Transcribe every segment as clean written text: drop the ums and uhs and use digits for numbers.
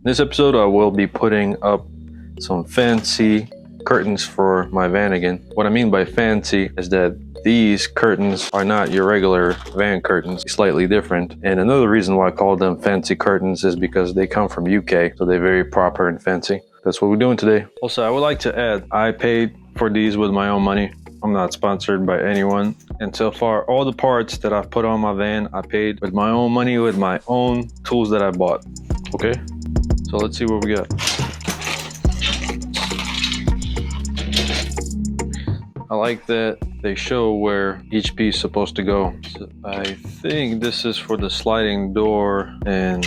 this episode, I will be putting up some fancy curtains for my Vanagon. What I mean by fancy is that these curtains are not your regular van curtains, slightly different. And another reason why I call them fancy curtains is because they come from UK, so they're very proper and fancy. That's what we're doing today. Also, I would like to add, I paid for these with my own money. I'm not sponsored by anyone. And so far, all the parts that I've put on my van, I paid with my own money, with my own tools that I bought. Okay, so let's see what we got. I like that they show where each piece is supposed to go. So I think this is for the sliding door, and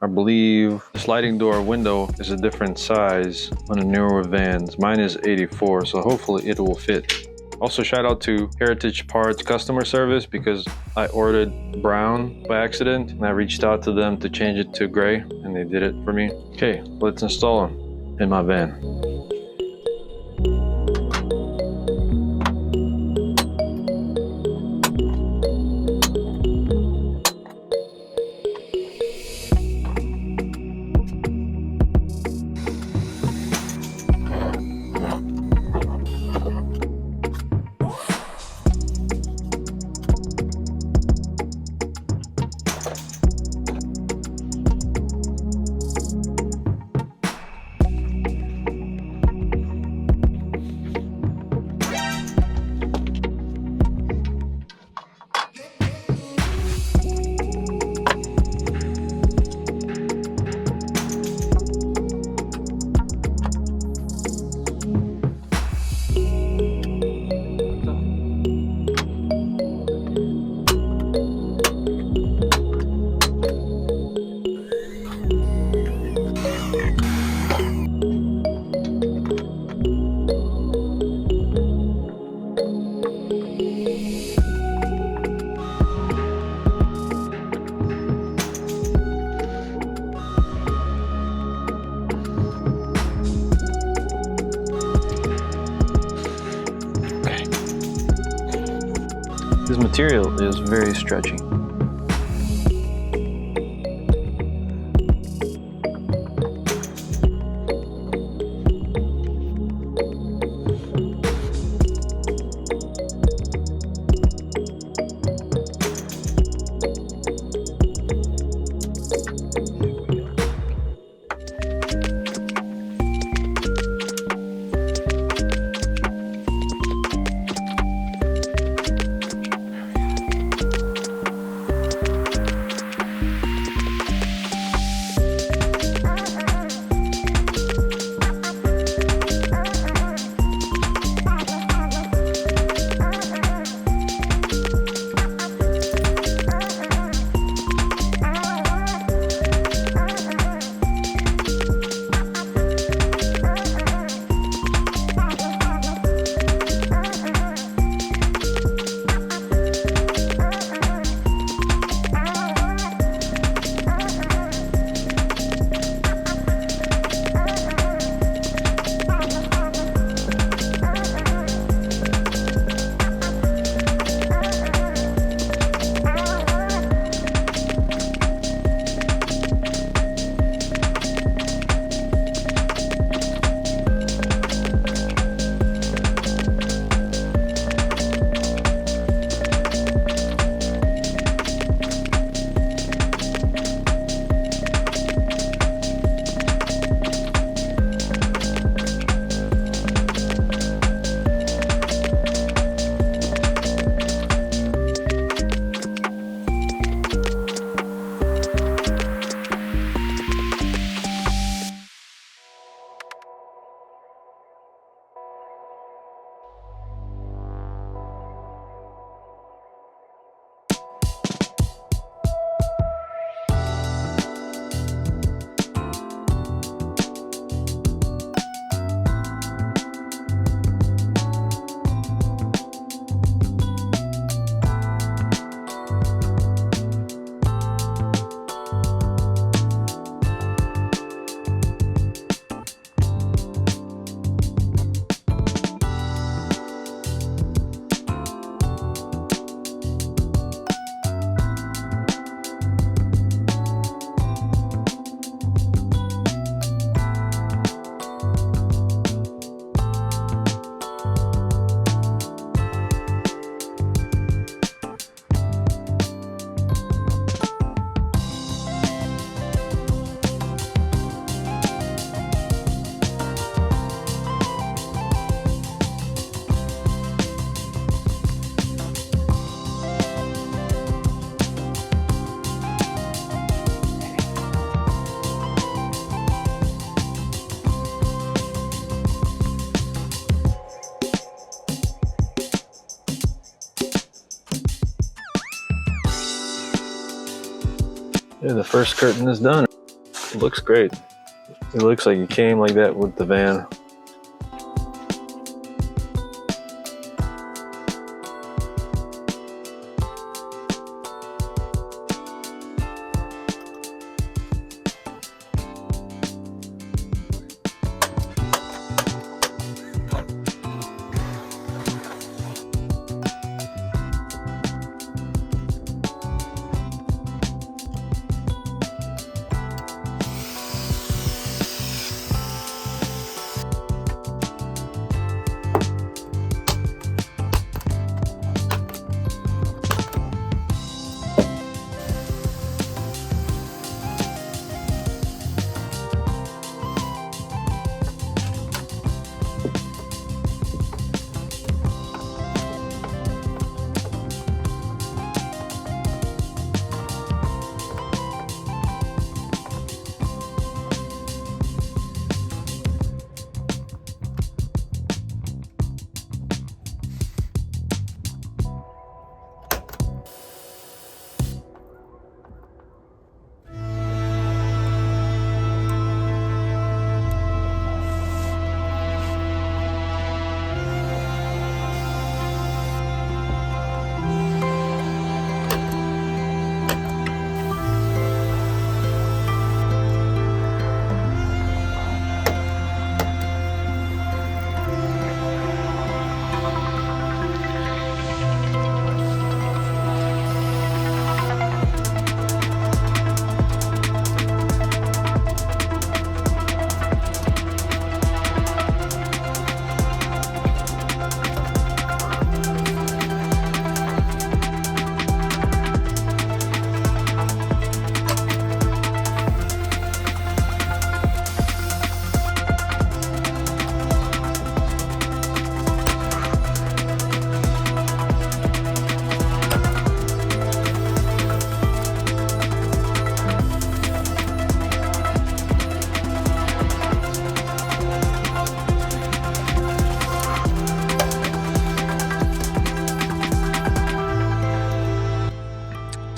I believe the sliding door window is a different size on the newer vans. Mine is 84, so hopefully it will fit. Also, shout out to Heritage Parts customer service because I ordered brown by accident and I reached out to them to change it to gray and they did it for me. Okay, let's install them in my van. This material is very stretchy. Yeah, the first curtain is done. It looks great. It looks like it came like that with the van.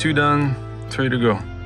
Two done, 3 to go.